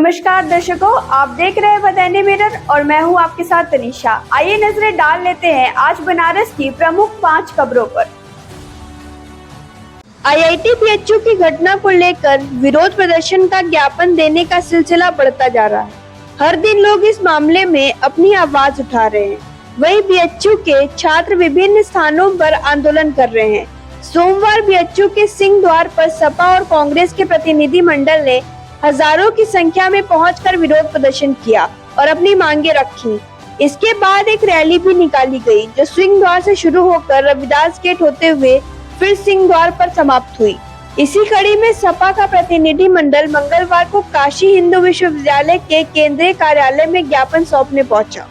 नमस्कार दर्शकों, आप देख रहे हैं बदायूं मिरर और मैं हूं आपके साथ तनीषा। आइए नजरें डाल लेते हैं आज बनारस की प्रमुख 5 खबरों पर। आईआईटी बीएचयू की घटना को लेकर विरोध प्रदर्शन का ज्ञापन देने का सिलसिला बढ़ता जा रहा है। हर दिन लोग इस मामले में अपनी आवाज उठा रहे हैं। वहीं बीएचयू के छात्र विभिन्न स्थानों पर आंदोलन कर रहे हैं। सोमवार बीएचयू के सिंह द्वार पर सपा और कांग्रेस के प्रतिनिधि मंडल ने हजारों की संख्या में पहुंचकर विरोध प्रदर्शन किया और अपनी मांगे रखी। इसके बाद एक रैली भी निकाली गई, जो सिंह द्वार से शुरू होकर रविदास गेट होते हुए फिर सिंह द्वार पर समाप्त हुई। इसी कड़ी में सपा का प्रतिनिधि मंडल मंगलवार को काशी हिंदू विश्वविद्यालय के केंद्रीय कार्यालय में ज्ञापन सौंपने पहुंचा।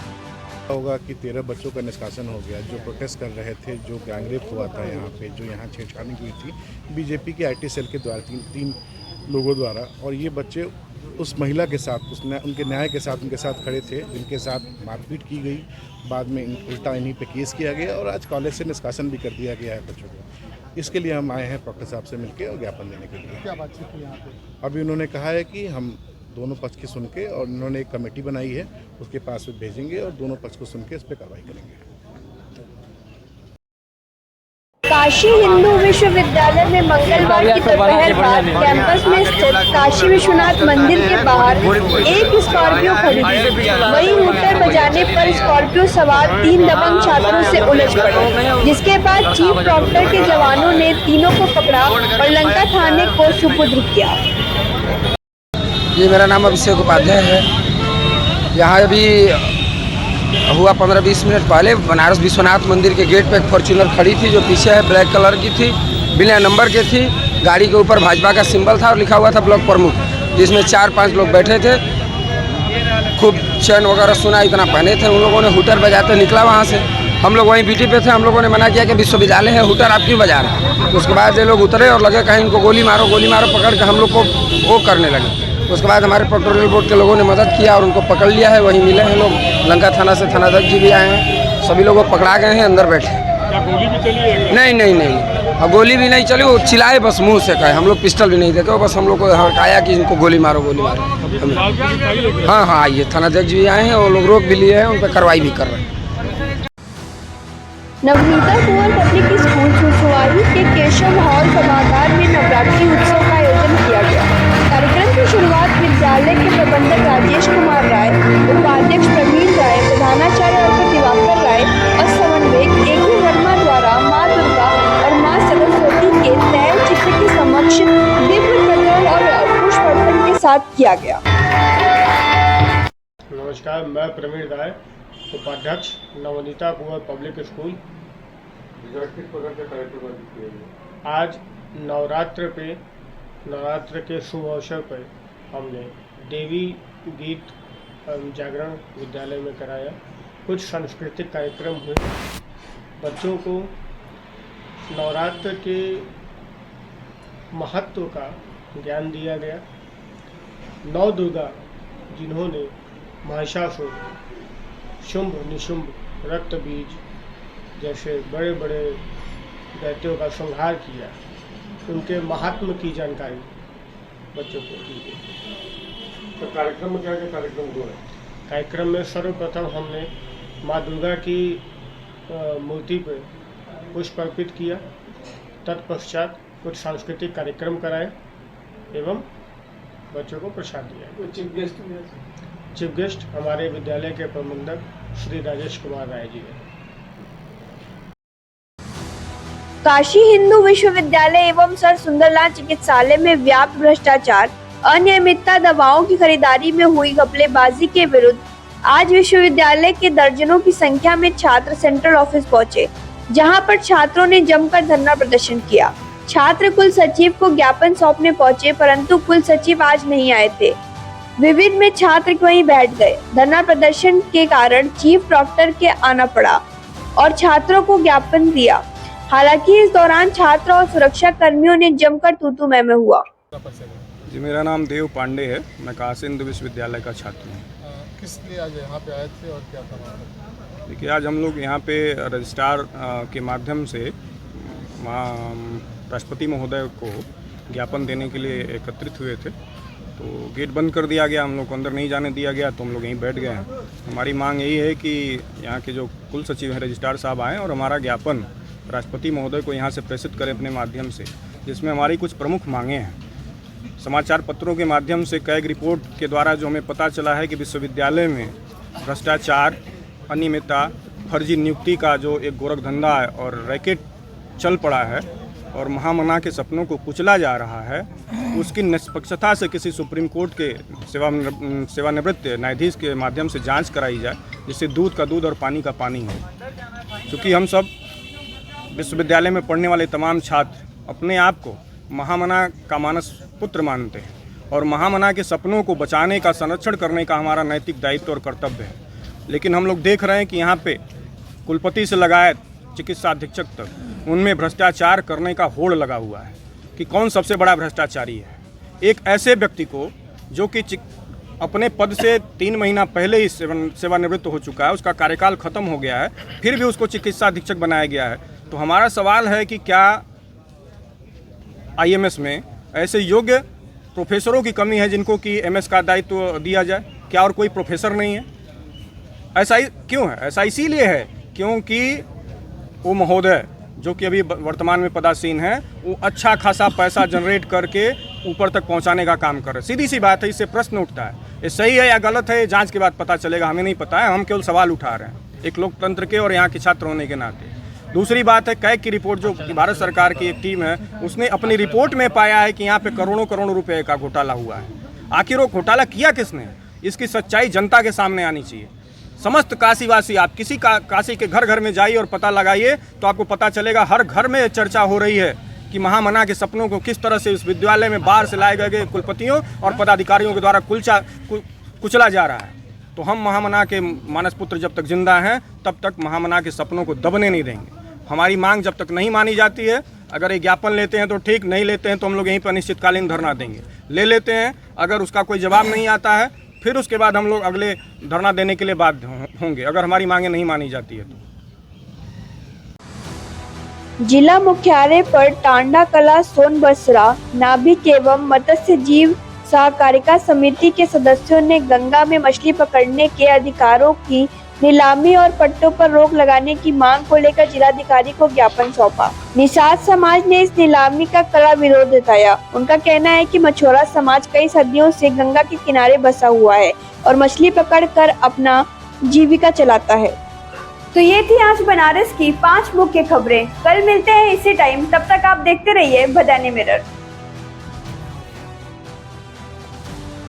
होगा कि 13 बच्चों का निष्कासन हो गया जो प्रोटेस्ट कर रहे थे, जो गैंगरेप हुआ था यहाँ पे, जो यहाँ छेड़छाड़ी हुई थी बीजेपी के आईटी सेल के द्वारा तीन लोगों द्वारा। और ये बच्चे उस महिला के साथ उनके न्याय के साथ उनके साथ खड़े थे, जिनके साथ मारपीट की गई। बाद में उल्टा इन्हीं पे केस किया गया और आज कॉलेज से निष्कासन भी कर दिया गया है बच्चों को। इसके लिए हम आए हैं प्रोफेसर साहब से मिलकर और ज्ञापन देने के लिए। क्या बातचीत की यहाँ पे? अभी उन्होंने कहा है कि हम दोनों पक्ष की सुन के, और उन्होंने एक कमेटी बनाई है, उसके पास में भेजेंगे और दोनों पक्ष को सुन के इस पर कार्रवाई करेंगे। काशी हिंदू विश्वविद्यालय में मंगलवार की दोपहर बाद कैंपस में स्थित काशी विश्वनाथ मंदिर के बाहर एक स्कॉर्पियो खड़ी थी। वहीं हूटर बजाने पर स्कॉर्पियो सवार 3 दबंग छात्रों से उलझ पड़े, जिसके बाद चीफ डॉक्टर के जवानों ने तीनों को पकड़ा और लंका थाने को सुपुर्द किया। जी, मेरा नाम अभिषेक उपाध्याय है। यहाँ अभी हुआ 15-20 मिनट पहले बनारस विश्वनाथ मंदिर के गेट पे एक फॉर्च्यूनर खड़ी थी, जो पीछे है ब्लैक कलर की थी, बिना नंबर के थी। गाड़ी के ऊपर भाजपा का सिंबल था और लिखा हुआ था ब्लॉक प्रमुख, जिसमें 4-5 लोग बैठे थे। खूब चैन वगैरह सुना इतना पहने थे। उन लोगों ने हूटर बजाते निकला वहाँ से। हम लोग वहीं बीटी पे थे। हम लोगों ने मना किया कि विश्वविद्यालय है, हूटर आप क्यों बजा रहे हैं। तो उसके बाद ये लोग उतरे और लगे कहीं इनको गोली मारो पकड़ के हम लोग को वो करने लगे। उसके बाद हमारे पेट्रोलियल बोर्ड के लोगों ने मदद किया और उनको पकड़ लिया है। वहीं मिले हैं लोग, लंका थाना से थानाध्यक्ष जी भी आए हैं। सभी लोग पकड़ा गए हैं, अंदर बैठे। क्या गोली भी चली है? नहीं, और गोली भी नहीं चली। वो चिल्लाए बस, मुंह से कहे। हम लोग पिस्टल भी नहीं देखे, बस हम लोग को हटाया कि इनको गोली मारो। हाँ, आइए, थानाध्यक्ष जी भी आए हैं। वो लोग रोक भी लिए हैं, उन पर कार्रवाई भी कर रहे हैं। नवनीता कुंवर पब्लिक स्कूल सुसवाही के केशव हॉल सभागार में नवरात्रि उत्सव का आयोजन किया गया। कार्यक्रम की शुरुआत विद्यालय के प्रबंधक राजेश कुमार राय, उपाध्यक्ष प्रवीण राय, प्रधानाचार्य डॉक्टर दिवाकर राय और समन्वयक ए.के. वर्मा द्वारा माँ दुर्गा और माँ सरस्वती के तैल चित्र के समक्ष दिव्य प्रज्वलन और पुष्प अर्पण के साथ किया गया। नमस्कार, मैं प्रवीण राय, उपाध्यक्ष नवनीता कुंवर पब्लिक स्कूल। आज नवरात्र के शुभ अवसर पर हमने देवी गीत जागरण विद्यालय में कराया। कुछ सांस्कृतिक कार्यक्रम हुए। बच्चों को नवरात्र के महत्व का ज्ञान दिया गया। 9 दुर्गा, जिन्होंने महिषासुर, शुंभ निशुंभ, रक्त बीज जैसे बड़े बड़े दैत्यों का संहार किया, उनके महात्म की जानकारी बच्चों को दी गई। तो कार्यक्रम में क्या कार्यक्रम हुआ? कार्यक्रम में सर्वप्रथम हमने माँ दुर्गा की मूर्ति पर पुष्प अर्पित किया। तत्पश्चात कुछ सांस्कृतिक कार्यक्रम कराए एवं बच्चों को प्रसाद दिया। चीफ गेस्ट हमारे विद्यालय के प्रबंधक श्री राजेश कुमार राय जी हैं। काशी हिंदू विश्वविद्यालय एवं सर सुंदरलाल चिकित्सालय में व्याप्त भ्रष्टाचार, अनियमितता, दवाओं की खरीदारी में हुई घपलेबाजी के विरुद्ध आज विश्वविद्यालय के दर्जनों की संख्या में छात्र सेंट्रल ऑफिस पहुंचे, जहां पर छात्रों ने जमकर धरना प्रदर्शन किया। छात्र कुल सचिव को ज्ञापन सौंपने पहुंचे, परंतु कुल सचिव आज नहीं आए थे। विविध में छात्र वहीं बैठ गए। धरना प्रदर्शन के कारण चीफ डॉक्टर के आना पड़ा और छात्रों को ज्ञापन दिया। हालांकि इस दौरान छात्र और सुरक्षा कर्मियों ने जमकर तू-तू मैं हुआ। जी, मेरा नाम देव पांडे है। मैं काशी हिंदू विश्वविद्यालय का छात्र हूँ। किस लिए आज यहाँ पे आए थे और क्या था? देखिए, आज हम लोग यहाँ पे रजिस्ट्रार के माध्यम से राष्ट्रपति महोदय को ज्ञापन देने के लिए एकत्रित हुए थे। तो गेट बंद कर दिया गया, हम लोग को अंदर नहीं जाने दिया गया, तो हम लोग यहीं बैठ गए हैं। हमारी मांग यही है कि यहाँ के जो कुल सचिव हैं रजिस्ट्रार साहब आएँ और हमारा ज्ञापन राष्ट्रपति महोदय को यहाँ से प्रेषित करें अपने माध्यम से, जिसमें हमारी कुछ प्रमुख मांगें हैं। समाचार पत्रों के माध्यम से कैग रिपोर्ट के द्वारा जो हमें पता चला है कि विश्वविद्यालय में भ्रष्टाचार, अनियमितता, फर्जी नियुक्ति का जो एक गोरखधंधा है और रैकेट चल पड़ा है और महामना के सपनों को कुचला जा रहा है, उसकी निष्पक्षता से किसी सुप्रीम कोर्ट के सेवानिवृत्त न्यायाधीश के माध्यम से जांच कराई जाए, जिससे दूध का दूध और पानी का पानी हो। क्योंकि हम सब विश्वविद्यालय में पढ़ने वाले तमाम छात्र अपने आप को महामना का मानस पुत्र मानते हैं और महामना के सपनों को बचाने का, संरक्षण करने का हमारा नैतिक दायित्व और कर्तव्य है। लेकिन हम लोग देख रहे हैं कि यहाँ पे कुलपति से लगाए चिकित्सा अधीक्षक तक उनमें भ्रष्टाचार करने का होड़ लगा हुआ है कि कौन सबसे बड़ा भ्रष्टाचारी है। एक ऐसे व्यक्ति को जो कि अपने पद से 3 महीना पहले ही सेवानिवृत्त हो चुका है, उसका कार्यकाल खत्म हो गया है, फिर भी उसको चिकित्सा अधीक्षक बनाया गया है। तो हमारा सवाल है कि क्या आईएमएस में ऐसे योग्य प्रोफेसरों की कमी है जिनको कि एमएस का दायित्व दिया जाए? क्या और कोई प्रोफेसर नहीं है? ऐसा ही क्यों है? ऐसा इसीलिए है क्योंकि वो महोदय जो कि अभी वर्तमान में पदासीन है, वो अच्छा खासा पैसा जनरेट करके ऊपर तक पहुंचाने का काम कर रहे हैं। सीधी सी बात है, इससे प्रश्न उठता है, ये सही है या गलत है, जांच के बाद पता चलेगा, हमें नहीं पता है, हम केवल सवाल उठा रहे हैं एक लोकतंत्र के और यहाँ के छात्र होने के नाते। दूसरी बात है, कैग की रिपोर्ट जो भारत सरकार की एक टीम है, उसने अपनी रिपोर्ट में पाया है कि यहाँ पे करोड़ों करोड़ों रुपए का घोटाला हुआ है। आखिर वो घोटाला किया किसने? इसकी सच्चाई जनता के सामने आनी चाहिए। समस्त काशीवासी, आप किसी काशी के घर घर में जाइए और पता लगाइए तो आपको पता चलेगा, हर घर में चर्चा हो रही है कि महामना के सपनों को किस तरह से इस विद्यालय में बाहर से लाए गए कुलपतियों और पदाधिकारियों के द्वारा कुचला जा रहा है। तो हम महामना के मानस पुत्र जब तक जिंदा हैं तब तक महामना के सपनों को दबने नहीं देंगे। हमारी मांग जब तक नहीं मानी जाती है, अगर ये ज्ञापन लेते हैं तो ठीक, नहीं लेते हैं तो हम लोग यहीं पर अनिश्चितकालीन धरना देंगे। ले लेते हैं, अगर उसका कोई जवाब नहीं आता है फिर उसके बाद हम लोग अगले धरना देने के लिए बाध्य होंगे, अगर हमारी मांगें नहीं मानी जाती है तो। जिला मुख्यालय पर टांडा कला सोनबसरा नाभिक एवं मत्स्य जीव सहकारिता समिति के सदस्यों ने गंगा में मछली पकड़ने के अधिकारों की नीलामी और पट्टों पर रोक लगाने की मांग को लेकर जिलाधिकारी को ज्ञापन सौंपा। निषाद समाज ने इस नीलामी का कड़ा विरोध जताया। उनका कहना है कि मछुआरा समाज कई सदियों से गंगा के किनारे बसा हुआ है और मछली पकड़कर अपना जीविका चलाता है। तो ये थी आज बनारस की 5 मुख्य खबरें। कल मिलते हैं इसी टाइम, तब तक आप देखते रहिए बदाने मिरर।